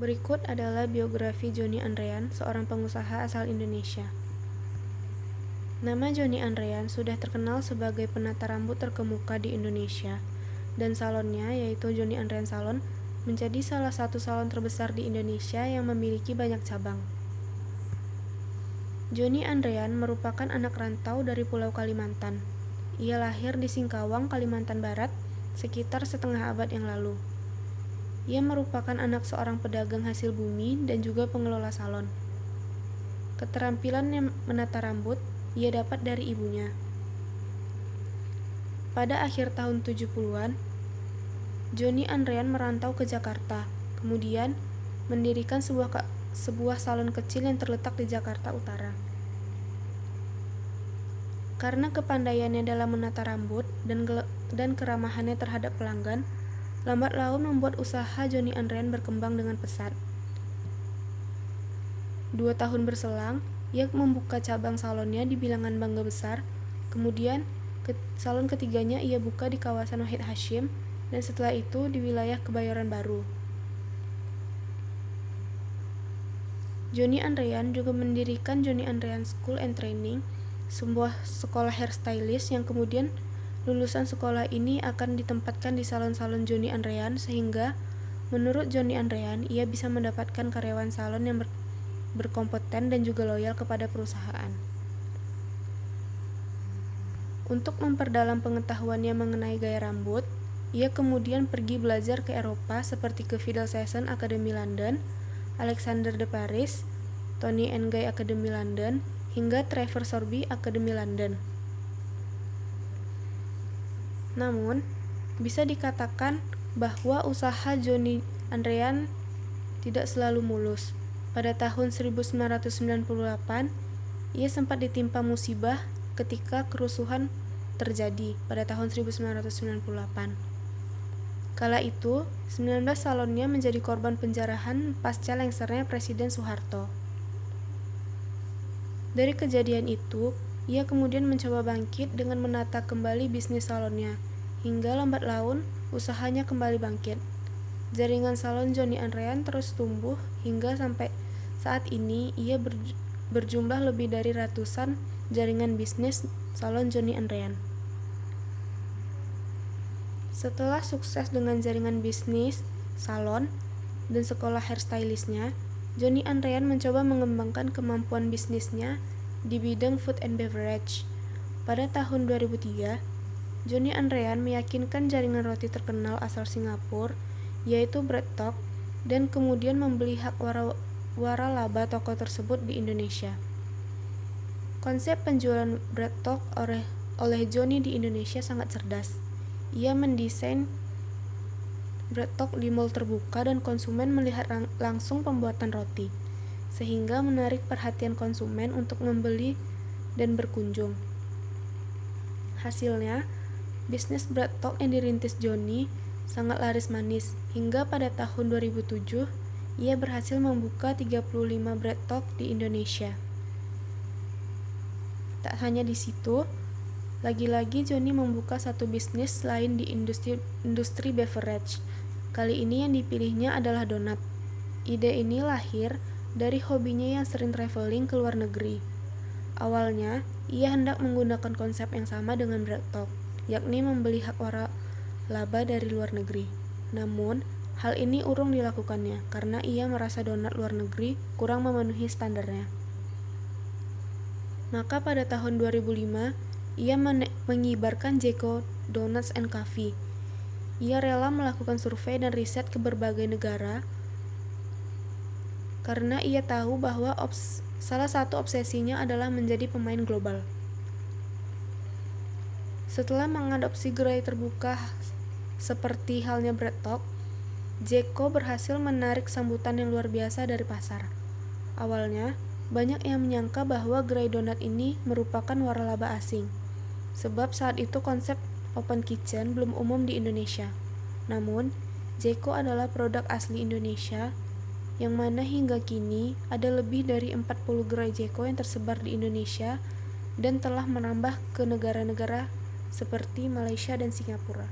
Berikut adalah biografi Joni Andrean, seorang pengusaha asal Indonesia. Nama Joni Andrean sudah terkenal sebagai penata rambut terkemuka di Indonesia, dan salonnya, yaitu Joni Andrean Salon, menjadi salah satu salon terbesar di Indonesia yang memiliki banyak cabang. Joni Andrean merupakan anak rantau dari Pulau Kalimantan. Ia lahir di Singkawang, Kalimantan Barat, sekitar setengah abad yang lalu. Ia merupakan anak seorang pedagang hasil bumi dan juga pengelola salon. Keterampilan yang menata rambut ia dapat dari ibunya. Pada akhir tahun 70-an, Joni Andrean merantau ke Jakarta, kemudian mendirikan sebuah salon kecil yang terletak di Jakarta Utara. Karena kepandaiannya dalam menata rambut dan keramahannya terhadap pelanggan, lambat laun membuat usaha Joni Andrean berkembang dengan pesat. 2 tahun berselang, ia membuka cabang salonnya di Bilangan Mangga Besar, kemudian salon ketiganya ia buka di kawasan Wahid Hasyim, dan setelah itu di wilayah Kebayoran Baru. Joni Andrean juga mendirikan Joni Andrean School and Training, sebuah sekolah hairstylist yang kemudian lulusan sekolah ini akan ditempatkan di salon-salon Joni Andrean, sehingga menurut Joni Andrean ia bisa mendapatkan karyawan salon yang berkompeten dan juga loyal kepada perusahaan. Untuk memperdalam pengetahuannya mengenai gaya rambut, ia kemudian pergi belajar ke Eropa seperti ke Vidal Sassoon Academy London, Alexander de Paris, Toni and Guy Academy London, hingga Trevor Sorbie Academy London. Namun, bisa dikatakan bahwa usaha Joni Andrean tidak selalu mulus. Pada tahun 1998, ia sempat ditimpa musibah ketika kerusuhan terjadi pada tahun 1998. Kala itu, 19 salonnya menjadi korban penjarahan pasca lengsernya Presiden Soeharto. Dari kejadian itu, ia kemudian mencoba bangkit dengan menata kembali bisnis salonnya, hingga lambat laun usahanya kembali bangkit. Jaringan salon Joni Andrean terus tumbuh hingga sampai saat ini ia berjumlah lebih dari ratusan jaringan bisnis salon Joni Andrean. Setelah sukses dengan jaringan bisnis, salon, dan sekolah hairstylistnya, Joni Andrean mencoba mengembangkan kemampuan bisnisnya di bidang food and beverage. Pada tahun 2003, Joni Andrean meyakinkan jaringan roti terkenal asal Singapura, yaitu BreadTalk, dan kemudian membeli hak waralaba toko tersebut di Indonesia. Konsep penjualan BreadTalk oleh Joni di Indonesia sangat cerdas. Ia mendesain BreadTalk di mall terbuka dan konsumen melihat langsung pembuatan roti, sehingga menarik perhatian konsumen untuk membeli dan berkunjung. Hasilnya, bisnis BreadTalk yang dirintis Joni sangat laris manis, hingga pada tahun 2007 ia berhasil membuka 35 BreadTalk di Indonesia. Tak hanya di situ, lagi-lagi Joni membuka satu bisnis lain di industri beverage. Kali ini yang dipilihnya adalah donat. Ide ini lahir dari hobinya yang sering traveling ke luar negeri. Awalnya, ia hendak menggunakan konsep yang sama dengan BreadTalk, yakni membeli hak waralaba dari luar negeri. Namun, hal ini urung dilakukannya karena ia merasa donat luar negeri kurang memenuhi standarnya. Maka pada tahun 2005, ia mengibarkan Jeko Donuts and Coffee. Ia rela melakukan survei dan riset ke berbagai negara karena ia tahu bahwa salah satu obsesinya adalah menjadi pemain global. Setelah mengadopsi gerai terbuka seperti halnya BreadTalk, Jeko berhasil menarik sambutan yang luar biasa dari pasar. Awalnya, banyak yang menyangka bahwa gerai donat ini merupakan waralaba asing, sebab saat itu konsep open kitchen belum umum di Indonesia. Namun, Jeko adalah produk asli Indonesia, yang mana hingga kini ada lebih dari 40 gerai Jeko yang tersebar di Indonesia dan telah menambah ke negara-negara seperti Malaysia dan Singapura.